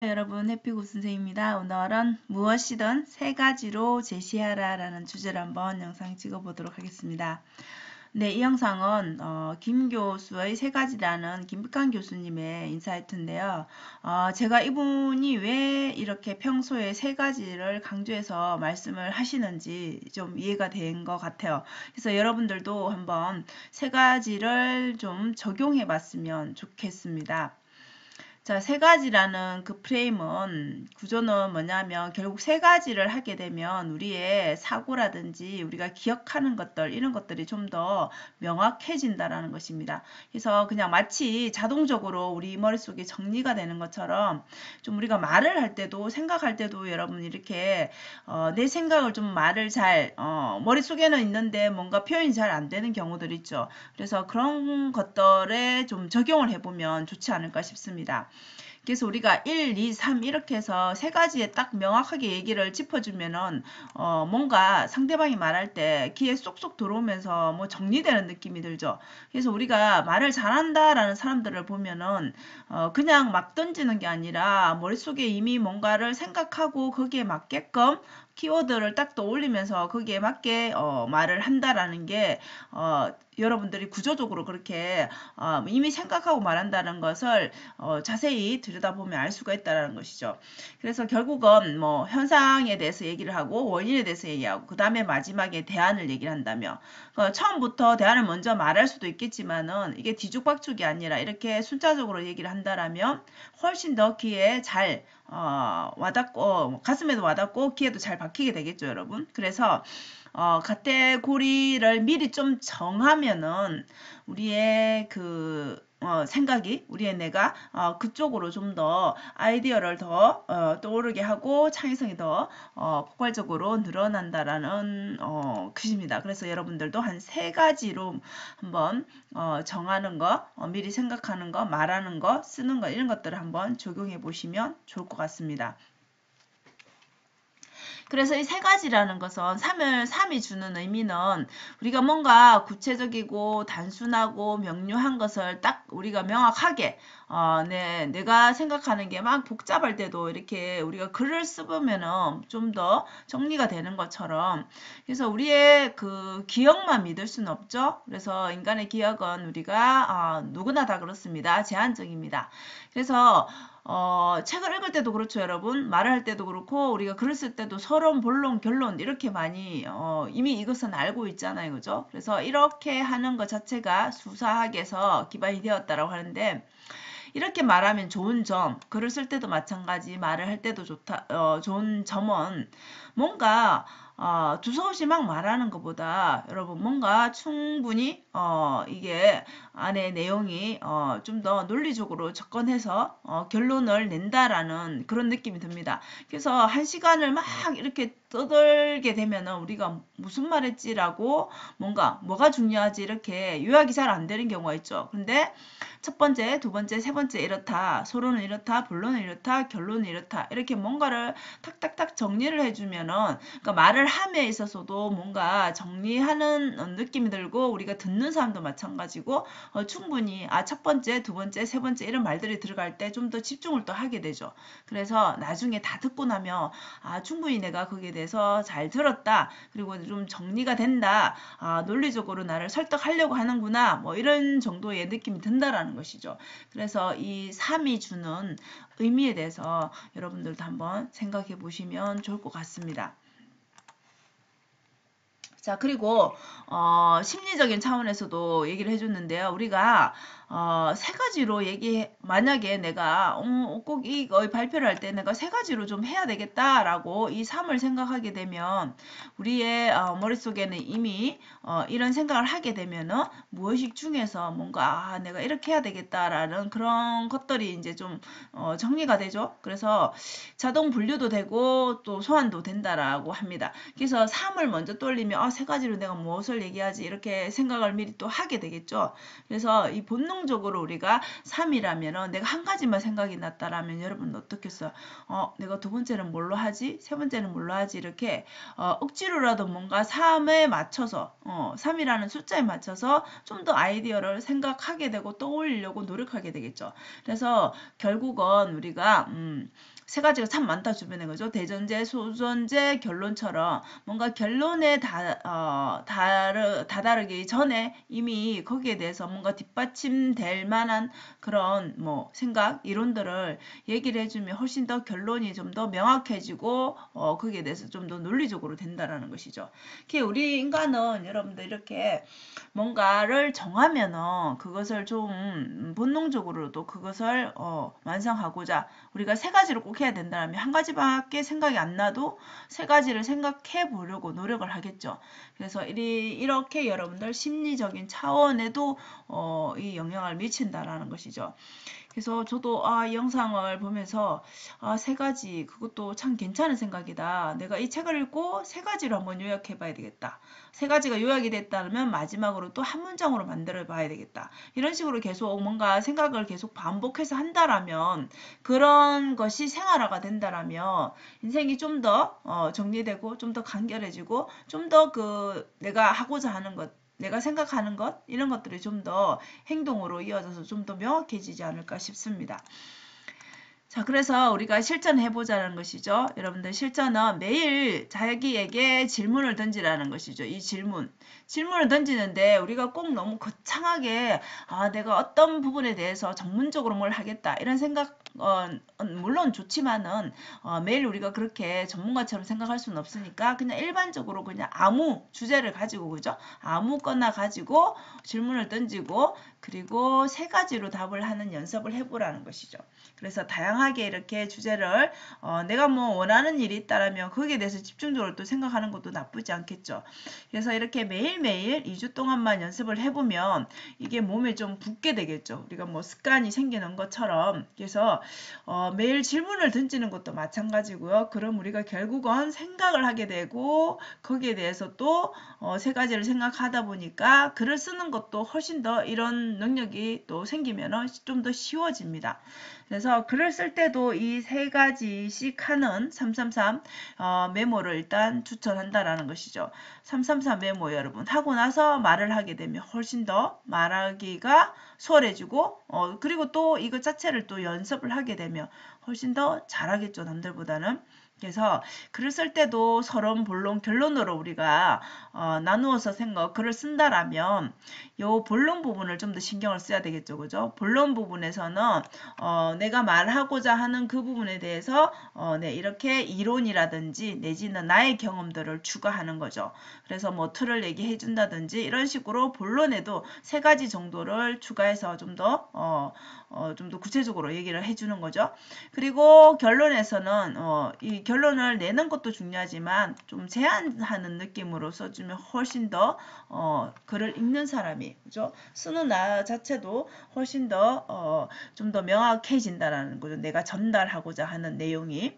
여러분, 해피고 선생입니다. 오늘은 무엇이든 세 가지로 제시하라 라는 주제로 한번 영상 찍어보도록 하겠습니다. 네, 이 영상은 김 교수의 세 가지라는 김백환 교수님의 인사이트인데요. 제가 이분이 왜 이렇게 평소에 세 가지를 강조해서 말씀을 하시는지 좀 이해가 된 것 같아요. 그래서 여러분들도 한번 세 가지를 좀 적용해 봤으면 좋겠습니다. 자, 세 가지라는 그 프레임은 구조는 뭐냐면 결국 세 가지를 하게 되면 우리의 사고라든지 우리가 기억하는 것들 이런 것들이 좀 더 명확해진다라는 것입니다. 그래서 그냥 마치 자동적으로 우리 머릿속에 정리가 되는 것처럼 좀 우리가 말을 할 때도 생각할 때도 여러분 이렇게 내 생각을 좀 말을 잘 머릿속에는 있는데 뭔가 표현이 잘 안 되는 경우들 있죠. 그래서 그런 것들에 좀 적용을 해보면 좋지 않을까 싶습니다. 그래서 우리가 1, 2, 3 이렇게 해서 세 가지에 딱 명확하게 얘기를 짚어주면은 뭔가 상대방이 말할 때 귀에 쏙쏙 들어오면서 뭐 정리되는 느낌이 들죠. 그래서 우리가 말을 잘한다라는 사람들을 보면은 그냥 막 던지는 게 아니라 머릿속에 이미 뭔가를 생각하고 거기에 맞게끔 키워드를 딱 떠올리면서 거기에 맞게 말을 한다라는 게 여러분들이 구조적으로 그렇게 이미 생각하고 말한다는 것을 자세히 들여다보면 알 수가 있다는 것이죠. 그래서 결국은 뭐 현상에 대해서 얘기를 하고 원인에 대해서 얘기하고 그 다음에 마지막에 대안을 얘기를 한다며 처음부터 대안을 먼저 말할 수도 있겠지만은 이게 뒤죽박죽이 아니라 이렇게 순차적으로 얘기를 한다라면 훨씬 더 귀에 잘 와닿고 가슴에도 와닿고 귀에도 잘 박히게 되겠죠, 여러분. 그래서 카테고리를 미리 좀 정하면은 우리의 그 생각이 우리의 뇌가 그쪽으로 좀 더 아이디어를 더 떠오르게 하고 창의성이 더 폭발적으로 늘어난다라는 것입니다. 그래서 여러분들도 한 세 가지로 한번 정하는 거, 미리 생각하는 거, 말하는 거, 쓰는 거 이런 것들을 한번 적용해 보시면 좋을 것 같습니다. 그래서 이 세 가지라는 것은 3이 주는 의미는 우리가 뭔가 구체적이고 단순하고 명료한 것을 딱 우리가 명확하게 내가 생각하는 게 막 복잡할 때도 이렇게 우리가 글을 써보면은 좀 더 정리가 되는 것처럼 그래서 우리의 그 기억만 믿을 수는 없죠. 그래서 인간의 기억은 우리가 누구나 다 그렇습니다. 제한적입니다. 그래서 책을 읽을 때도 그렇죠, 여러분. 말을 할 때도 그렇고 우리가 글을 쓸 때도 서론, 본론, 결론 이렇게 많이 이미 이것은 알고 있잖아요, 그죠? 그래서 이렇게 하는 것 자체가 수사학에서 기반이 되었다라고 하는데 이렇게 말하면 좋은 점, 글을 쓸 때도 마찬가지, 말을 할 때도 좋은 점은 뭔가 두서없이 막 말하는 것보다 여러분 뭔가 충분히 이게 안에 내용이 좀 더 논리적으로 접근해서 결론을 낸다라는 그런 느낌이 듭니다. 그래서 한 시간을 막 이렇게 떠들게 되면은 우리가 무슨 말 했지라고 뭐가 중요하지 이렇게 요약이 잘 안 되는 경우가 있죠. 근데 첫 번째, 두 번째, 세 번째 이렇다. 소론은 이렇다. 본론은 이렇다. 결론은 이렇다. 이렇게 뭔가를 탁탁탁 정리를 해주면은 그러니까 말을 함에 있어서도 뭔가 정리하는 느낌이 들고 우리가 듣는 사람도 마찬가지고 충분히 첫 번째, 두 번째, 세 번째 이런 말들이 들어갈 때 좀 더 집중을 또 하게 되죠. 그래서 나중에 다 듣고 나면 충분히 내가 거기에 대해서 잘 들었다. 그리고 좀 정리가 된다. 논리적으로 나를 설득하려고 하는구나. 뭐 이런 정도의 느낌이 든다라는 것이죠. 그래서 이 3이 주는 의미에 대해서 여러분들도 한번 생각해 보시면 좋을 것 같습니다. 자, 그리고 심리적인 차원에서도 얘기를 해줬는데요. 우리가 세 가지로 만약에 내가 꼭 이거 발표를 할 때 내가 세 가지로 좀 해야 되겠다라고 이 3을 생각하게 되면 우리의 머릿속에는 이미 이런 생각을 하게 되면은 무의식 중에서 뭔가 내가 이렇게 해야 되겠다라는 그런 것들이 이제 좀 정리가 되죠. 그래서 자동 분류도 되고 또 소환도 된다라고 합니다. 그래서 3을 먼저 떠올리면 세 가지로 내가 무엇을 얘기하지 이렇게 생각을 미리 또 하게 되겠죠. 그래서 이 본능 본능적으로 우리가 3이라면은 내가 한 가지만 생각이 났다라면 여러분 어떻겠어요? 내가 두 번째는 뭘로 하지? 세 번째는 뭘로 하지? 이렇게 억지로라도 뭔가 3에 맞춰서 3이라는 숫자에 맞춰서 좀 더 아이디어를 생각하게 되고 떠올리려고 노력하게 되겠죠. 그래서 결국은 우리가 세 가지가 참 많다 주변에 그죠? 대전제, 소전제, 결론처럼 뭔가 결론에 다다르기 전에 이미 거기에 대해서 뭔가 뒷받침될 만한 그런 뭐 생각, 이론들을 얘기를 해주면 훨씬 더 결론이 좀 더 명확해지고 거기에 대해서 좀 더 논리적으로 된다라는 것이죠. 우리 인간은 여러분들 이렇게 뭔가를 정하면은 그것을 좀 본능적으로도 그것을 완성하고자 우리가 세 가지를 꼭 해야 된다면 한 가지밖에 생각이 안 나도 세 가지를 생각해 보려고 노력을 하겠죠. 그래서 이렇게 여러분들 심리적인 차원에도 이 영향을 미친다라는 것이죠. 그래서 저도 이 영상을 보면서 세 가지 그것도 참 괜찮은 생각이다. 내가 이 책을 읽고 세 가지로 한번 요약해 봐야 되겠다. 세 가지가 요약이 됐다면 마지막으로 또 한 문장으로 만들어 봐야 되겠다. 이런 식으로 계속 뭔가 생각을 계속 반복해서 한다라면 그런 것이 생활화가 된다라면 인생이 좀 더 정리되고 좀 더 간결해지고 좀 더 내가 하고자 하는 것 내가 생각하는 것 이런 것들이 좀 더 행동으로 이어져서 좀 더 명확해지지 않을까 싶습니다. 자, 그래서 우리가 실천해보자는 것이죠. 여러분들 실천은 매일 자기에게 질문을 던지라는 것이죠. 이 질문을 던지는데 우리가 꼭 너무 거창하게 내가 어떤 부분에 대해서 전문적으로 뭘 하겠다 이런 생각 물론 좋지만은 매일 우리가 그렇게 전문가처럼 생각할 수는 없으니까 그냥 일반적으로 그냥 아무 주제를 가지고 그죠? 아무거나 가지고 질문을 던지고 그리고 세 가지로 답을 하는 연습을 해보라는 것이죠. 그래서 다양하게 이렇게 주제를 내가 뭐 원하는 일이 있다라면 거기에 대해서 집중적으로 또 생각하는 것도 나쁘지 않겠죠. 그래서 이렇게 매일매일 2주 동안만 연습을 해보면 이게 몸에 좀 붙게 되겠죠. 우리가 뭐 습관이 생기는 것처럼. 그래서 매일 질문을 던지는 것도 마찬가지고요. 그럼 우리가 결국은 생각을 하게 되고 거기에 대해서 또 세 가지를 생각하다 보니까 글을 쓰는 것도 훨씬 더 이런 능력이 또 생기면 좀 더 쉬워집니다. 그래서 글을 쓸 때도 이 세 가지씩 하는 333 메모를 일단 추천한다라는 것이죠. 333 메모 여러분 하고 나서 말을 하게 되면 훨씬 더 말하기가 수월해지고 그리고 또 이것 자체를 또 연습을 하게 되면 훨씬 더 잘하겠죠. 남들보다는. 그래서 글을 쓸 때도 서론, 본론, 결론으로 우리가 나누어서 글을 쓴다라면 요 본론 부분을 좀 더 신경을 써야 되겠죠. 그죠? 본론 부분에서는 내가 말하고자 하는 그 부분에 대해서 네, 이렇게 이론이라든지 내지는 나의 경험들을 추가하는 거죠. 그래서 뭐 틀을 얘기해 준다든지 이런 식으로 본론에도 세 가지 정도를 추가해서 좀 더 구체적으로 얘기를 해주는 거죠. 그리고 결론에서는 이 결론을 내는 것도 중요하지만 좀 제안하는 느낌으로 써주면 훨씬 더 글을 읽는 사람이 그죠? 쓰는 나 자체도 훨씬 더 좀 더 명확해진다라는 거죠. 내가 전달하고자 하는 내용이.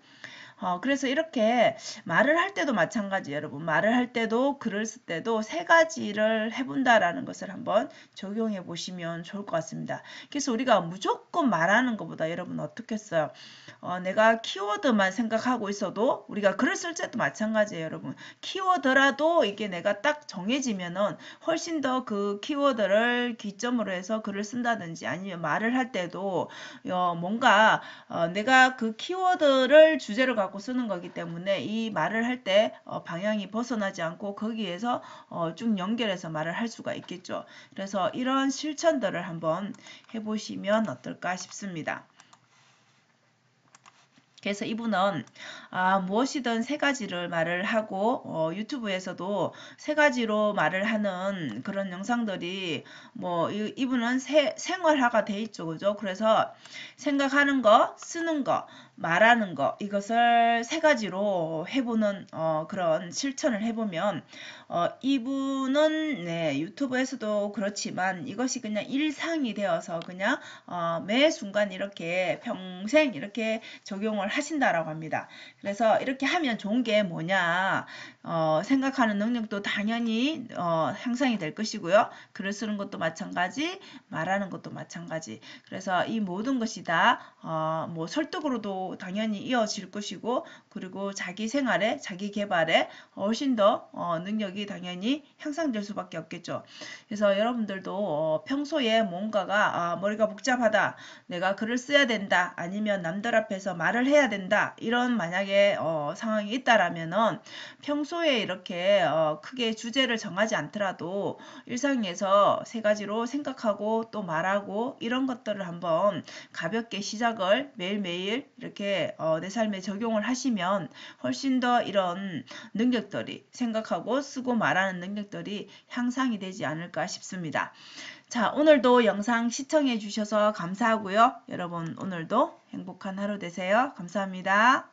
그래서 이렇게 말을 할 때도 마찬가지 여러분. 말을 할 때도 글을 쓸 때도 세 가지를 해본다라는 것을 한번 적용해 보시면 좋을 것 같습니다. 그래서 우리가 무조건 말하는 것보다 여러분 어떻겠어요? 내가 키워드만 생각하고 있어도 우리가 글을 쓸 때도 마찬가지예요 여러분. 키워드라도 이게 내가 딱 정해지면은 훨씬 더 그 키워드를 기점으로 해서 글을 쓴다든지 아니면 말을 할 때도 뭔가 내가 그 키워드를 주제로 갖고 쓰는 거기 때문에 이 말을 할 때 방향이 벗어나지 않고 거기에서 쭉 연결해서 말을 할 수가 있겠죠. 그래서 이런 실천들을 한번 해보시면 어떨까 싶습니다. 그래서 이분은 무엇이든 세 가지를 말을 하고 유튜브에서도 세 가지로 말을 하는 그런 영상들이 뭐 이분은 생활화가 돼 있죠. 그죠? 그래서 생각하는 거, 쓰는 거, 말하는 거 이것을 세 가지로 해보는 그런 실천을 해보면 이분은 네, 유튜브에서도 그렇지만 이것이 그냥 일상이 되어서 그냥 매 순간 이렇게 평생 이렇게 적용을 하신다라고 합니다. 그래서 이렇게 하면 좋은 게 뭐냐, 생각하는 능력도 당연히 향상이 될 것이고요. 글을 쓰는 것도 마찬가지, 말하는 것도 마찬가지. 그래서 이 모든 것이 다 뭐 설득으로도 당연히 이어질 것이고, 그리고 자기 생활에, 자기 개발에 훨씬 더 능력이 당연히 향상될 수밖에 없겠죠. 그래서 여러분들도 평소에 뭔가가 머리가 복잡하다, 내가 글을 써야 된다, 아니면 남들 앞에서 말을 해야 된다, 이런 만약에 상황이 있다라면은 평소에 이렇게 크게 주제를 정하지 않더라도 일상에서 세 가지로 생각하고 또 말하고 이런 것들을 한번 가볍게 시작을 매일매일 이렇게 내 삶에 적용을 하시면 훨씬 더 이런 능력들이, 생각하고 쓰고 말하는 능력들이 향상이 되지 않을까 싶습니다. 자, 오늘도 영상 시청해 주셔서 감사하고요. 여러분 오늘도 행복한 하루 되세요. 감사합니다.